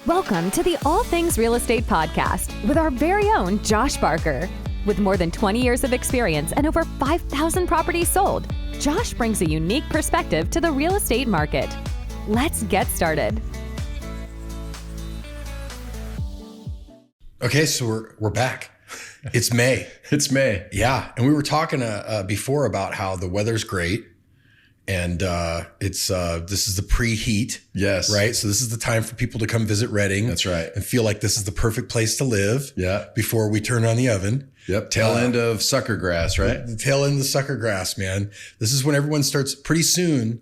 Welcome to the All Things Real Estate Podcast with our very own Josh Barker. With more than 20 years of experience and over 5,000 properties sold, Josh brings a unique perspective to the real estate market. Let's get started. Okay, so we're back. It's May. It's May. Yeah, and we were talking before about how the weather's great, and this is the preheat. Yes. Right. So this is the time for people to come visit Redding. That's right. And feel like this is the perfect place to live. Yeah. Before we turn on the oven. Yep. Tail end of sucker grass, right? The tail end of the sucker grass, man. This is when everyone starts. Pretty soon,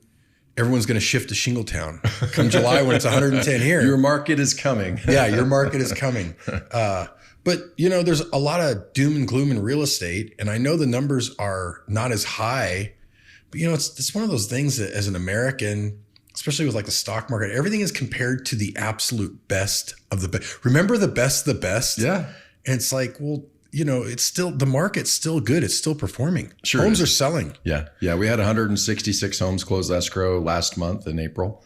everyone's going to shift to Shingletown. Come July when it's 110 here. Your market is coming. Yeah, your market is coming. But, there's a lot of doom and gloom in real estate. And I know the numbers are not as high. But, it's one of those things that as an American, especially with like the stock market, everything is compared to the absolute best of the best. Remember the best of the best? Yeah. And it's like, well, it's still, the market's still good. It's still performing. Sure. Homes are selling. Yeah. Yeah. We had 166 homes close escrow last month in April.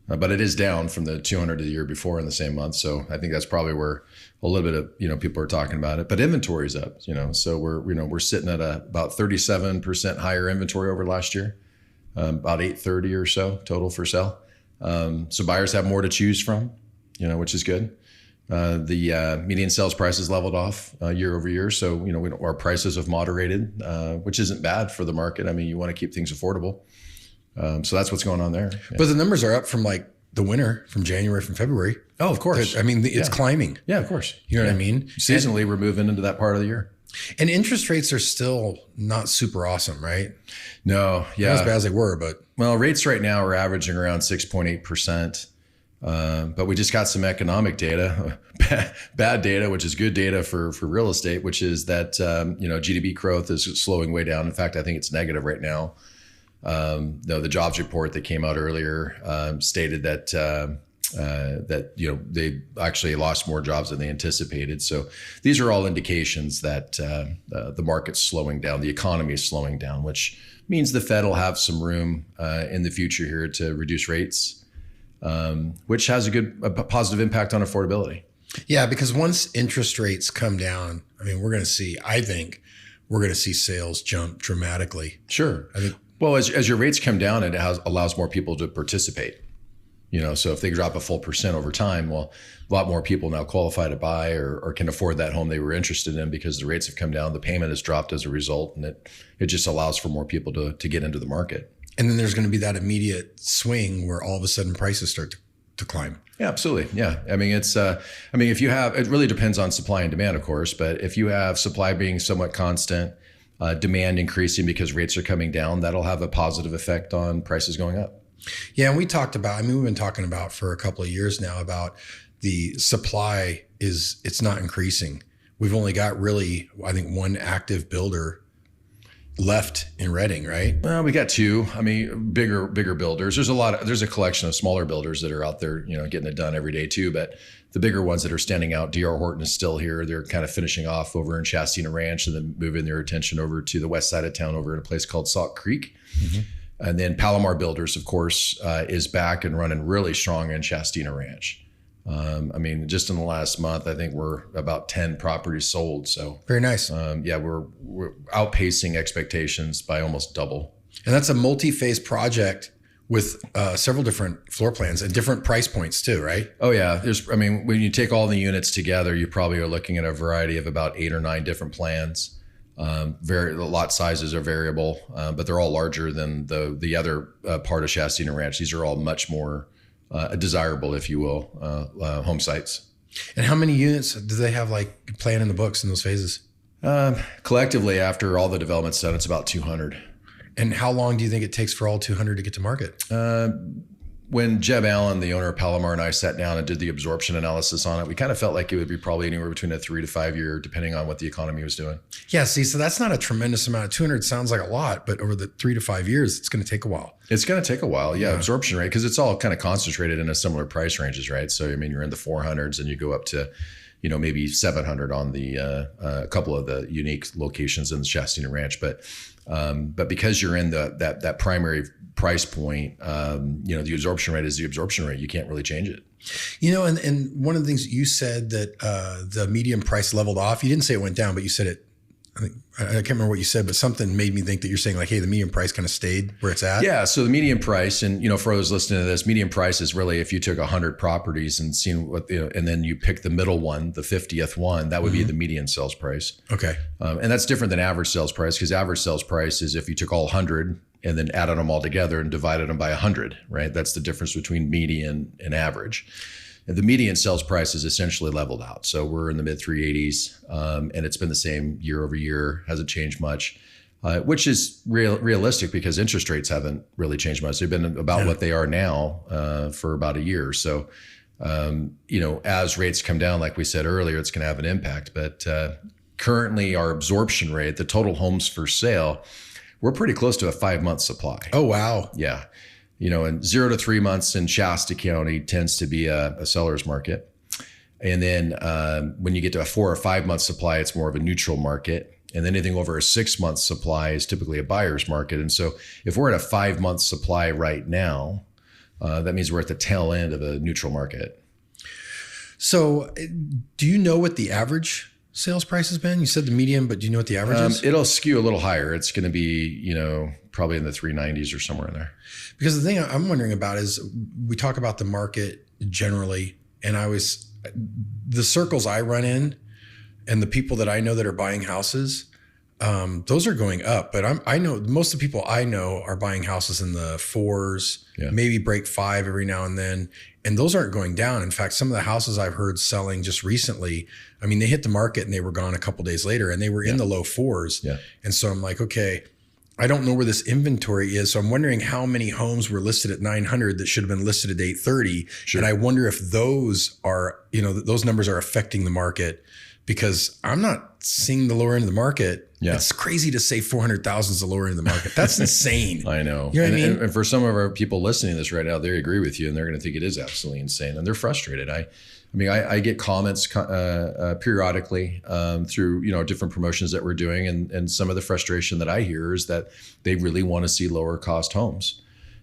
But it is down from the 200 the year before in the same month. So I think that's probably where a little bit of, people are talking about it. But inventory is up, so we're sitting at about 37% higher inventory over last year, about 830 or so total for sale. So buyers have more to choose from, which is good. The median sales prices leveled off year over year. So, our prices have moderated, which isn't bad for the market. I mean, you want to keep things affordable. So that's what's going on there. Yeah. But the numbers are up from like the winter, from January, from February. Oh, of course. I mean, it's climbing. Yeah, of course. You know what I mean? Seasonally, we're moving into that part of the year. And interest rates are still not super awesome, right? No, yeah. Not as bad as they were, but. Well, rates right now are averaging around 6.8%. But we just got some economic data, bad data, which is good data for real estate, which is that, GDP growth is slowing way down. In fact, I think it's negative right now. The jobs report that came out earlier stated that they actually lost more jobs than they anticipated. So these are all indications that the market's slowing down, the economy is slowing down, which means the Fed will have some room in the future here to reduce rates, which has a positive impact on affordability. Yeah, because once interest rates come down, I mean, I think we're going to see sales jump dramatically. Sure. I think. Well, as your rates come down, it allows more people to participate. So if they drop a full percent over time, well, a lot more people now qualify to buy or can afford that home they were interested in because the rates have come down. The payment has dropped as a result, and it just allows for more people to get into the market. And then there's going to be that immediate swing where all of a sudden prices start to climb. Yeah, absolutely. Yeah. I mean, if you have, it really depends on supply and demand, of course, but if you have supply being somewhat constant, demand increasing because rates are coming down, that'll have a positive effect on prices going up. Yeah. And we talked about, we've been talking about for a couple of years now about the supply it's not increasing. We've only got really, I think, one active builder left in Redding, right? Well, we got two. I mean, bigger builders. There's a collection of smaller builders that are out there, getting it done every day too. But the bigger ones that are standing out, D.R. Horton is still here. They're kind of finishing off over in Shasta Ranch and then moving their attention over to the west side of town over in a place called Salt Creek. Mm-hmm. And then Palomar Builders, of course, is back and running really strong in Shasta Ranch. Just in the last month, I think we're about 10 properties sold. So very nice. We're outpacing expectations by almost double. And that's a multi-phase project with several different floor plans and different price points too, right? Oh yeah. When you take all the units together, you probably are looking at a variety of about 8 or 9 different plans. The lot sizes are variable, but they're all larger than the other part of Shasta Ranch. These are all much more desirable, if you will, home sites. And how many units do they have like planned in the books in those phases? Collectively, after all the development's done, it's about 200. And how long do you think it takes for all 200 to get to market? When Jeb Allen, the owner of Palomar, and I sat down and did the absorption analysis on it, we kind of felt like it would be probably anywhere between a 3 to 5 year, depending on what the economy was doing. Yeah, see, so that's not a tremendous amount. 200 sounds like a lot, but over the 3 to 5 years, it's going to take a while. It's going to take a while, yeah. Absorption rate, because it's all kind of concentrated in a similar price ranges, right? So, you're in the 400s and you go up to, maybe 700 on the a couple of the unique locations in the Shasta Ranch. But because you're in that primary price point, the absorption rate is the absorption rate. You can't really change it. And one of the things you said that the median price leveled off. You didn't say it went down, but you said it. I can't remember what you said, but something made me think that you're saying like, hey, the median price kind of stayed where it's at. Yeah. So the median price, and for those listening to this, median price is really if you took 100 properties and seen what, and then you pick the middle one, the 50th one, that would be the median sales price. Okay. And that's different than average sales price, because average sales price is if you took all 100 and then added them all together and divided them by 100, right? That's the difference between median and average. The median sales price is essentially leveled out. So we're in the mid 380s, and it's been the same year over year, hasn't changed much, which is realistic because interest rates haven't really changed much. They've been about what they are now for about a year. So, as rates come down, like we said earlier, it's going to have an impact. But currently our absorption rate, the total homes for sale, we're pretty close to a 5-month supply. Oh, wow. Yeah. And 0 to 3 months in Shasta County tends to be a seller's market. And then when you get to a 4 or 5 month supply, it's more of a neutral market. And then anything over a 6 month supply is typically a buyer's market. And so if we're at a 5 month supply right now, that means we're at the tail end of a neutral market. So do you know what the average sales price has been? You said the median, but do you know what the average is? It'll skew a little higher. It's going to be, probably in the 390s or somewhere in there. Because the thing I'm wondering about is we talk about the market generally, and the circles I run in and the people that I know that are buying houses, those are going up. But I know most of the people I know are buying houses in the 4s, maybe break 5 every now and then. And those aren't going down. In fact, some of the houses I've heard selling just recently, they hit the market and they were gone a couple days later and they were in the low 4s. Yeah. And so I'm like, okay, I don't know where this inventory is. So I'm wondering how many homes were listed at 900 that should have been listed at 830. Sure. And I wonder if those are, those numbers are affecting the market, because I'm not seeing the lower end of the market. Yeah. It's crazy to say 400,000 is the lower end of the market. That's insane. I know. You know what I mean? And for some of our people listening to this right now, they agree with you and they're going to think it is absolutely insane and they're frustrated. I get comments periodically through different promotions that we're doing, and some of the frustration that I hear is that they really want to see lower cost homes.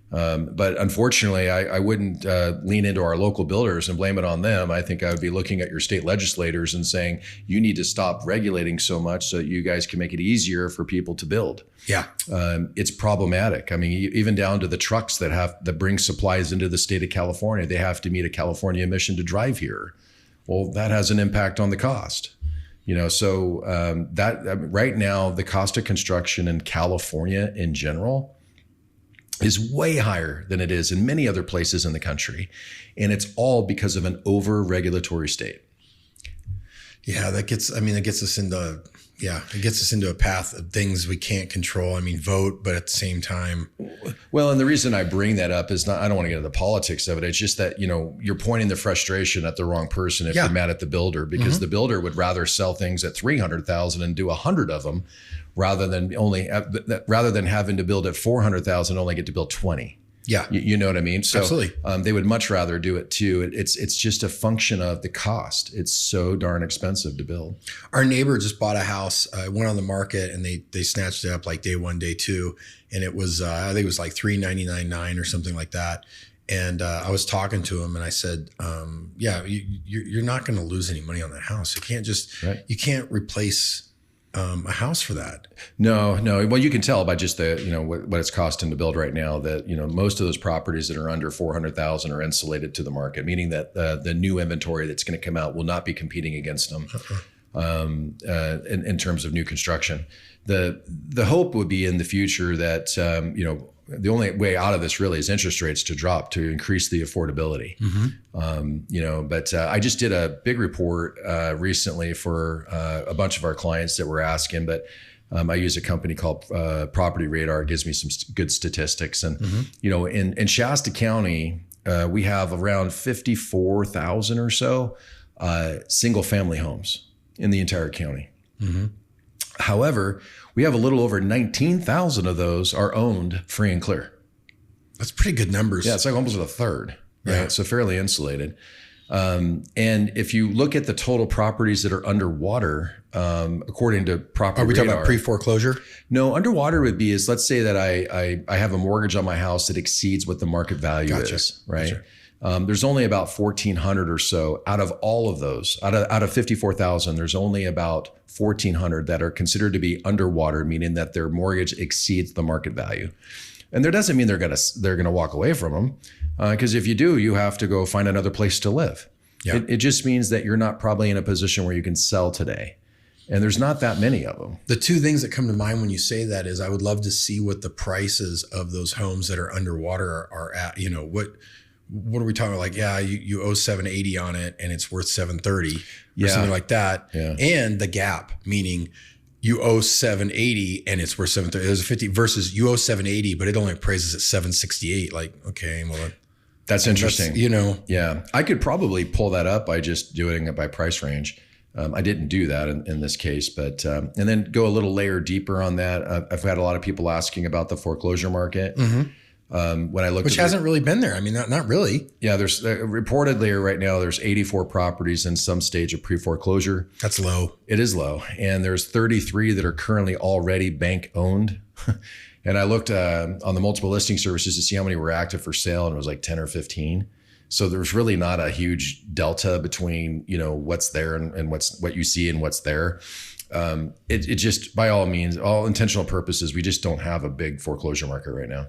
But unfortunately, I wouldn't lean into our local builders and blame it on them. I think I would be looking at your state legislators and saying, you need to stop regulating so much so that you guys can make it easier for people to build. Yeah. It's problematic. Even down to the trucks that bring supplies into the state of California, they have to meet a California emission to drive here. Well, that has an impact on the cost. So right now, the cost of construction in California in general is way higher than it is in many other places in the country. And it's all because of an over-regulatory state. Yeah, it gets us into a path of things we can't control. Vote, but at the same time. Well, and the reason I bring that up is I don't want to get into the politics of it. It's just that, you're pointing the frustration at the wrong person if you're mad at the builder, because the builder would rather sell things at 300,000 and do 100 of them rather than having to build at 400,000 only get to build 20. Yeah. You know what I mean? So absolutely. They would much rather do it too. It's just a function of the cost. It's so darn expensive to build. Our neighbor just bought a house, went on the market, and they snatched it up like day 1, day 2. And it was, I think it was like $399,900 or something like that. And I was talking to him and I said, you're not going to lose any money on that house. You can't you can't replace a house for that. No. Well, you can tell by just the, what it's costing to build right now that, most of those properties that are under 400,000 are insulated to the market, meaning that the new inventory that's going to come out will not be competing against them in terms of new construction. The hope would be in the future that, the only way out of this really is interest rates to drop to increase the affordability. But I just did a big report recently for a bunch of our clients that were asking, but I use a company called Property Radar. It gives me some good statistics. And, in Shasta County, we have around 54,000 or so single family homes in the entire county. However, we have a little over 19,000 of those are owned free and clear. That's pretty good numbers. Yeah, it's like almost a third, right? Yeah. So fairly insulated. And if you look at the total properties that are underwater, according to Property Are we talking Radar, about pre-foreclosure? No, underwater would be is, let's say that I have a mortgage on my house that exceeds what the market value is, right? Gotcha. There's only about 1,400 or so out of all of those. Out of 54,000, there's only about 1,400 that are considered to be underwater, meaning that their mortgage exceeds the market value. And that doesn't mean they're gonna walk away from them, because if you do, you have to go find another place to live. Yeah. It just means that you're not probably in a position where you can sell today. And there's not that many of them. The two things that come to mind when you say that is I would love to see what the prices of those homes that are underwater are at. You know, what are we talking about? Like, yeah, you owe $780 on it and it's worth $730 or something like that. Yeah. And the gap, meaning you owe $780 and it's worth $730. There's a 50 versus you owe $780, but it only appraises at $768. Like, okay, well, that's interesting. That's, yeah, I could probably pull that up by just doing it by price range. I didn't do that in this case, but and then go a little layer deeper on that. I've had a lot of people asking about the foreclosure market. Mm-hmm. When I looked, which hasn't really been there. I mean, not really. Yeah, there's reportedly right now there's 84 properties in some stage of pre-foreclosure. That's low. It is low, and there's 33 that are currently already bank owned. And I looked on the multiple listing services to see how many were active for sale, and it was like 10 or 15. So there's really not a huge delta between, what's there and what you see and what's there. It just, by all means, all intentional purposes, we just don't have a big foreclosure market right now.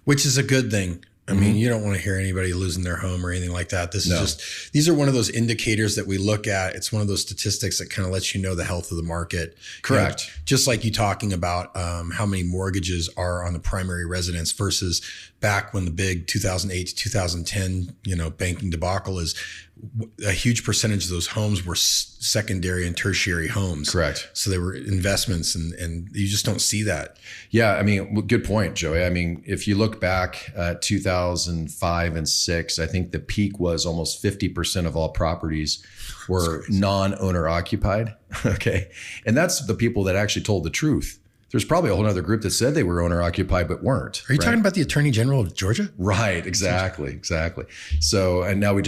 Which is a good thing. I mean, you don't want to hear anybody losing their home or anything like that. These are one of those indicators that we look at. It's one of those statistics that kind of lets you know the health of the market. Correct. Just like you talking about how many mortgages are on the primary residence versus back when the big 2008 to 2010, banking debacle is, a huge percentage of those homes were secondary and tertiary homes. Correct. So they were investments and you just don't see that. Yeah. I mean, good point, Joey. I mean, if you look back at 2005 and 6, I think the peak was almost 50% of all properties were non-owner occupied. Okay. And that's the people that actually told the truth. There's probably a whole other group that said they were owner occupied, but weren't. Are you talking about the Attorney General of Georgia? Right. Exactly. So, and now we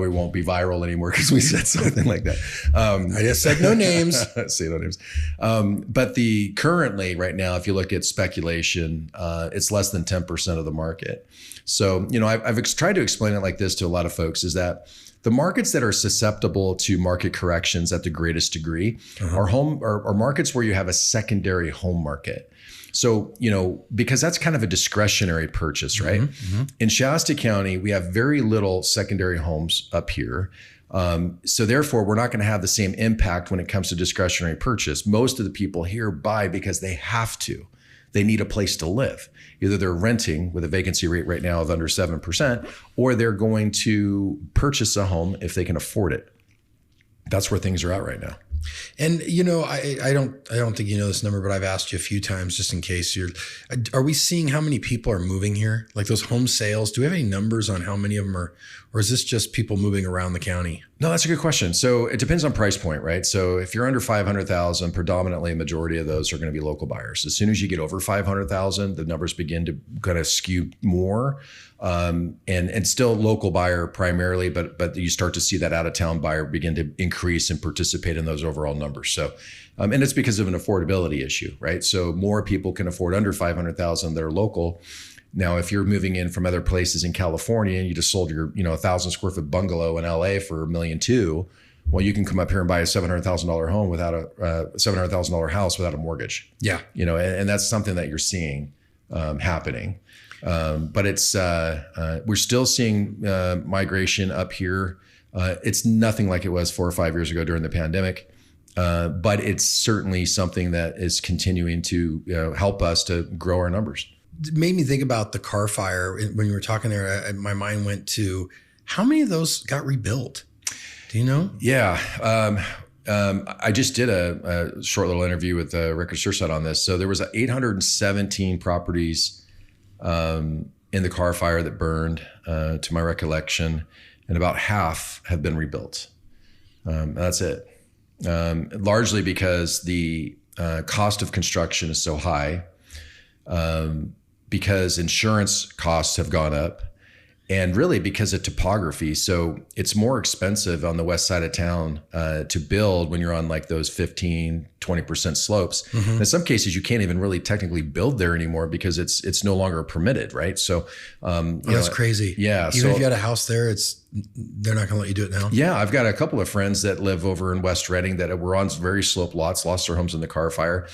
won't be viral anymore because we said something like that. I just said no names. Say no names. But currently right now, if you look at speculation, it's less than 10% of the market. So, I've tried to explain it like this to a lot of folks is that the markets that are susceptible to market corrections at the greatest degree are markets where you have a secondary home market. So, because that's kind of a discretionary purchase, right? Mm-hmm. In Shasta County, we have very little secondary homes up here. So therefore, we're not going to have the same impact when it comes to discretionary purchase. Most of the people here buy because they have to. They need a place to live. Either they're renting with a vacancy rate right now of under 7%, or they're going to purchase a home if they can afford it. That's where things are at right now. And I don't think you know this number, but I've asked you a few times just in case are we seeing how many people are moving here? Like those home sales, do we have any numbers on how many of them are, or is this just people moving around the county? No, that's a good question. So it depends on price point, right? So if you're under 500,000, predominantly a majority of those are going to be local buyers. As soon as you get over 500,000, the numbers begin to kind of skew more. And still local buyer primarily, but you start to see that out of town buyer begin to increase and participate in those overall numbers. So, and it's because of an affordability issue, right? So more people can afford under 500,000 that are local. Now, if you're moving in from other places in California and you just sold your, 1,000 square foot bungalow in LA for $1.2 million, well, you can come up here and buy a $700,000 home without a $700,000 house without a mortgage. Yeah. And that's something that you're seeing happening. But it's we're still seeing migration up here. It's nothing like it was 4 or 5 years ago during the pandemic, but it's certainly something that is continuing to help us to grow our numbers. It made me think about the car fire. When you were talking there, my mind went to how many of those got rebuilt? Do you know? Yeah. I just did a short little interview with Rick Searchlight on this. So there was 817 properties in the car fire that burned, to my recollection, and about half have been rebuilt. That's it. Largely because the cost of construction is so high, because insurance costs have gone up, And really because of topography. So it's more expensive on the west side of town to build when you're on like those 15, 20% slopes. Mm-hmm. In some cases, you can't even really technically build there anymore because it's no longer permitted, right? So that's crazy. Yeah. Even if you had a house there, they're not going to let you do it now. Yeah. I've got a couple of friends that live over in West Reading that were on very sloped lots, lost their homes in the car fire.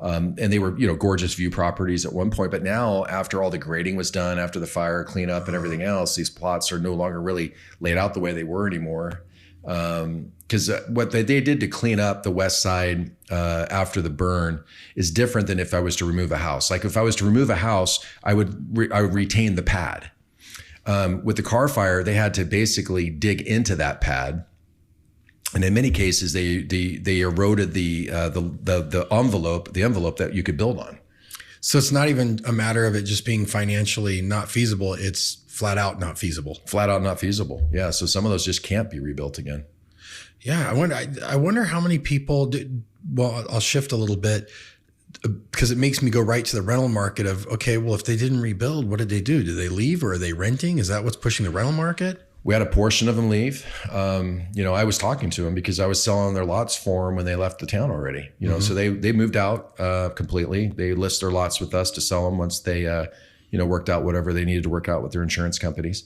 And they were, gorgeous view properties at one point. But now after all the grading was done, after the fire cleanup and everything else, these plots are no longer really laid out the way they were anymore. Because what they did to clean up the west side after the burn is different than if I was to remove a house. Like if I was to remove a house, I would retain the pad. With the car fire, they had to basically dig into that pad. And in many cases, they eroded the envelope that you could build on. So it's not even a matter of it just being financially not feasible. It's flat out not feasible. Flat out not feasible. Yeah. So some of those just can't be rebuilt again. Yeah. I wonder how many people do. Well, I'll shift a little bit because it makes me go right to the rental market of, okay, well, if they didn't rebuild, what did they do? Did they leave or are they renting? Is that what's pushing the rental market? We had a portion of them leave. I was talking to them because I was selling their lots for them when they left the town already. So they moved out completely. They list their lots with us to sell them once they, worked out whatever they needed to work out with their insurance companies.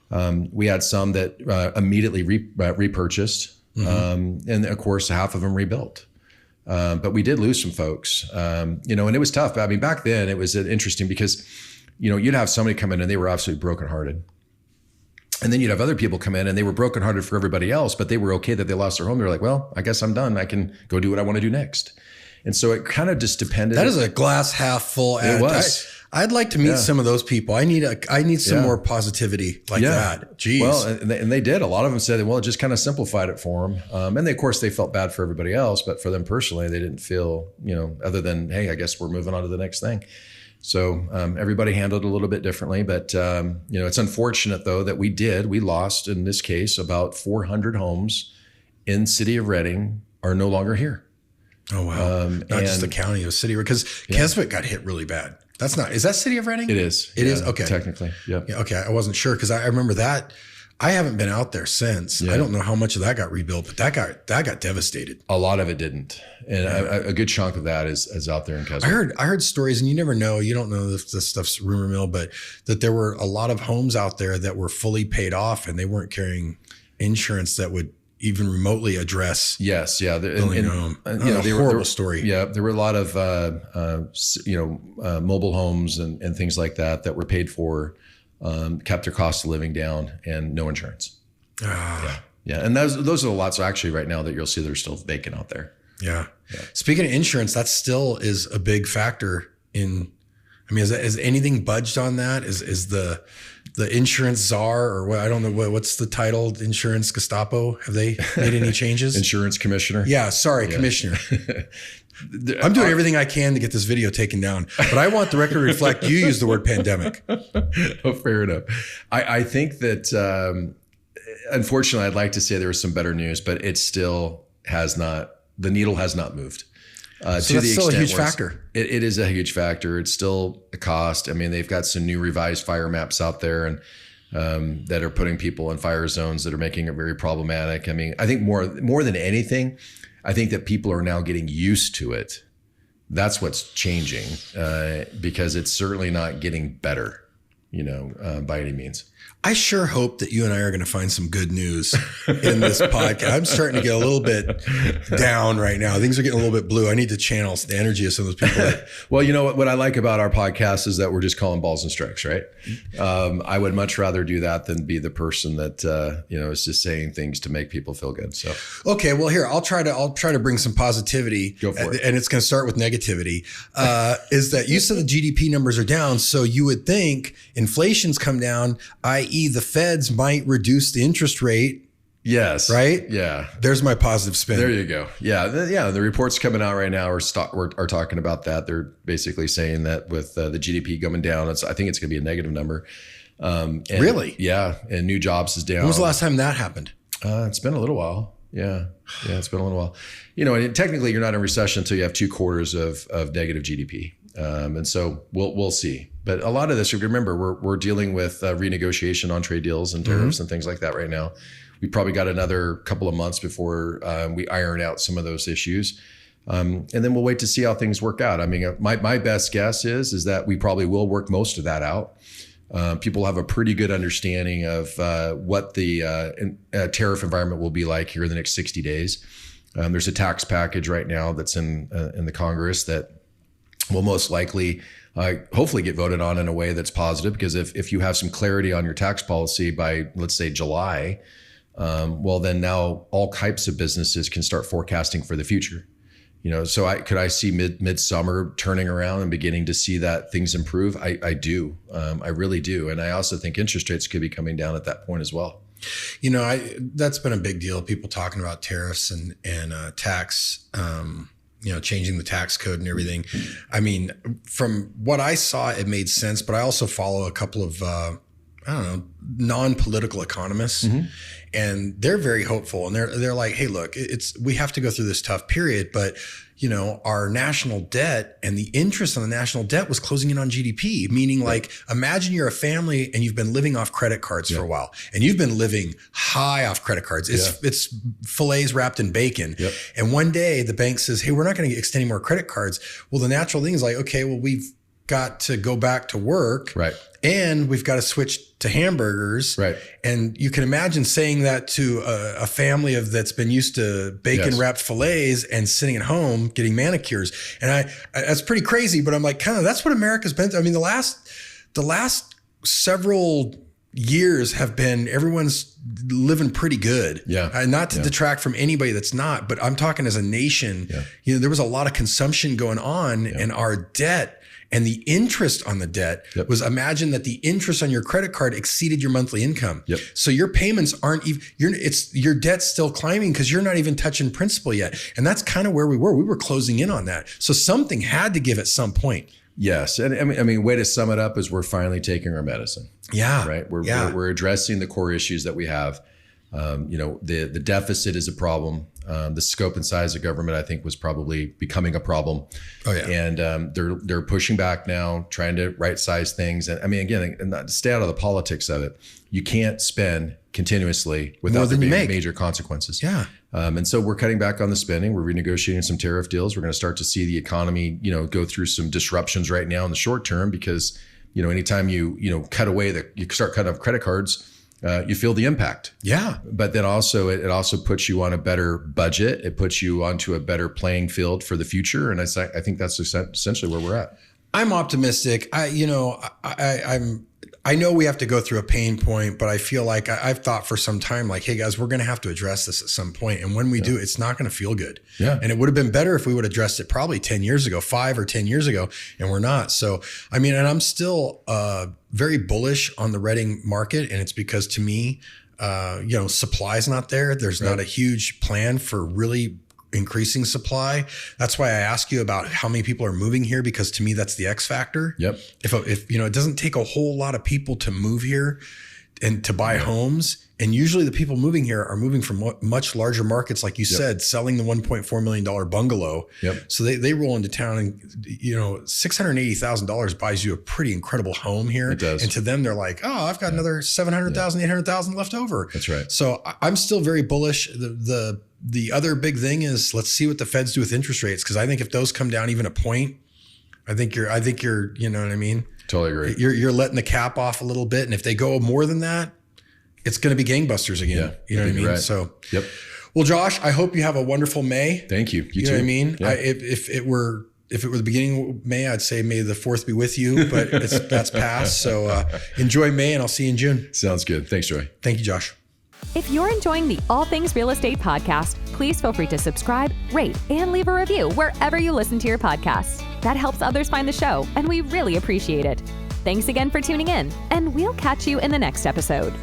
We had some that immediately repurchased, and of course, half of them rebuilt. But we did lose some folks, and it was tough. I mean, back then it was interesting because, you'd have somebody come in and they were absolutely brokenhearted. And then you'd have other people come in and they were brokenhearted for everybody else, but they were okay that they lost their home. They're like, well, I guess I'm done. I can go do what I want to do next. And so it kind of just depended. That is a glass half full. It was. I'd like to meet some of those people. I need some more positivity like that. Jeez. Well, and they did. A lot of them said, well, it just kind of simplified it for them. And of course, they felt bad for everybody else. But for them personally, they didn't feel, other than, hey, I guess we're moving on to the next thing. So everybody handled it a little bit differently. But, it's unfortunate, though, that we lost, in this case, about 400 homes in city of Reading are no longer here. Oh, wow. Not just the county, it was city, because Keswick got hit really bad. Is that city of Reading? It is. It is? Okay. Technically, yeah. Okay, I wasn't sure because I remember that. I haven't been out there since. Yeah. I don't know how much of that got rebuilt, but that got devastated. A lot of it didn't, and a good chunk of that is out there in Keswick. I heard stories, and you never know. You don't know if this stuff's rumor mill, but that there were a lot of homes out there that were fully paid off, and they weren't carrying insurance that would even remotely address. Yes, yeah. Horrible story. Yeah, there were a lot of mobile homes and things like that were paid for. Kept their cost of living down and no insurance. Yeah. And those are the lots actually right now that you'll see that are still vacant out there. Yeah. Speaking of insurance, that still is a big factor is anything budged on that? Is the insurance czar or what? I don't know what's the title, insurance Gestapo? Have they made any changes? Insurance commissioner. Yeah. Sorry, commissioner. I'm doing everything I can to get this video taken down, but I want the record to reflect you use the word pandemic. Oh, fair enough. I think that, unfortunately, I'd like to say there was some better news, but it still has not, the needle has not moved. So that's still a huge factor. It is a huge factor. It's still a cost. I mean, they've got some new revised fire maps out there and that are putting people in fire zones that are making it very problematic. I mean, I think more than anything, I think that people are now getting used to it. That's what's changing because it's certainly not getting better, by any means. I sure hope that you and I are going to find some good news in this podcast. I'm starting to get a little bit down right now. Things are getting a little bit blue. I need to channel the energy of some of those people. Well, you know what I like about our podcast is that we're just calling balls and strikes, right? I would much rather do that than be the person that is just saying things to make people feel good. So okay, well here I'll try to bring some positivity. Go for it. And it's going to start with negativity. Is that you said the GDP numbers are down, so you would think inflation's come down, i.e. the feds might reduce the interest rate. Yes. Right? Yeah. There's my positive spin. There you go. Yeah. The reports coming out right now are talking about that. They're basically saying that with the GDP going down, I think it's going to be a negative number. Really? Yeah. And new jobs is down. When was the last time that happened? It's been a little while. Yeah. It's been a little while. And technically you're not in recession until you have 2 quarters of negative GDP. And so we'll see. But a lot of this, remember, we're dealing with renegotiation on trade deals and tariffs and things like that right now. We probably got another couple of months before we iron out some of those issues. And then we'll wait to see how things work out. I mean, my best guess is that we probably will work most of that out. People have a pretty good understanding of what the tariff environment will be like here in the next 60 days. There's a tax package right now that's in the Congress that will most likely hopefully get voted on in a way that's positive, because if you have some clarity on your tax policy by, let's say, July, well, then now all types of businesses can start forecasting for the future. So I see midsummer turning around and beginning to see that things improve. I do. I really do. And I also think interest rates could be coming down at that point as well. That's been a big deal. People talking about tariffs and tax, changing the tax code and everything. I mean, from what I saw, it made sense, but I also follow a couple of, non-political economists, and they're very hopeful. And they're like, hey, look, we have to go through this tough period, but our national debt and the interest on the national debt was closing in on GDP, meaning like, imagine you're a family and you've been living off credit cards for a while, and you've been living high off credit cards. It's fillets wrapped in bacon. And one day the bank says, hey, we're not going to extend any more credit cards. Well, the natural thing is like, okay, well, we've got to go back to work. And we've got to switch to hamburgers. And you can imagine saying that to a family that's been used to bacon wrapped fillets and sitting at home getting manicures. And that's pretty crazy, but I'm like, kind of, that's what America's been through. I mean, the last several years have been, everyone's living pretty good. Not to detract from anybody that's not, but I'm talking as a nation, there was a lot of consumption going on, and our debt and the interest on the debt was, imagine that the interest on your credit card exceeded your monthly income. So your payments aren't even, your debt's still climbing because you're not even touching principal yet. And that's kind of where we were. We were closing in on that. So something had to give at some point. Yes. And I mean, way to sum it up is we're finally taking our medicine. Right. We're addressing the core issues that we have. The deficit is a problem. The scope and size of government, I think, was probably becoming a problem. And they're pushing back now, trying to right size things. And I mean, again, not stay out of the politics of it. You can't spend continuously without there being major consequences. And so we're cutting back on the spending. We're renegotiating some tariff deals. We're going to start to see the economy, go through some disruptions right now in the short term, because, anytime you cut away you start cutting off credit cards, you feel the impact. But then also, it also puts you on a better budget. It puts you onto a better playing field for the future. And I think that's essentially where we're at. I'm optimistic. I know we have to go through a pain point, but I feel like I've thought for some time, like, hey guys, we're going to have to address this at some point. And when we do, it's not going to feel good. And it would have been better if we would have addressed it probably 10 years ago, 5 or 10 years ago, and we're not. So, I mean, and I'm still very bullish on the Reading market. And it's because, to me, supply's not there. There's not a huge plan for really increasing supply. That's why I ask you about how many people are moving here, because to me, that's the X factor. If it doesn't take a whole lot of people to move here and to buy homes. And usually the people moving here are moving from much larger markets, like you said, selling the $1.4 million bungalow. So they roll into town, and $680,000 buys you a pretty incredible home here. It does. And to them, they're like, oh, I've got another 700,000, 800,000 left over. That's right. So I'm still very bullish. The other big thing is, let's see what the Feds do with interest rates, because I think if those come down even a point, I think you're, you know what I mean? Totally agree. You're letting the cap off a little bit, and if they go more than that, it's going to be gangbusters again. You know what I mean? Right. So, well, Josh, I hope you have a wonderful May. Thank you. You know too. What I mean? If it were the beginning of May, I'd say May the 4th be with you, but that's past. So enjoy May, and I'll see you in June. Sounds good. Thanks, Joy. Thank you, Josh. If you're enjoying the All Things Real Estate podcast, please feel free to subscribe, rate, and leave a review wherever you listen to your podcasts. That helps others find the show, and we really appreciate it. Thanks again for tuning in, and we'll catch you in the next episode.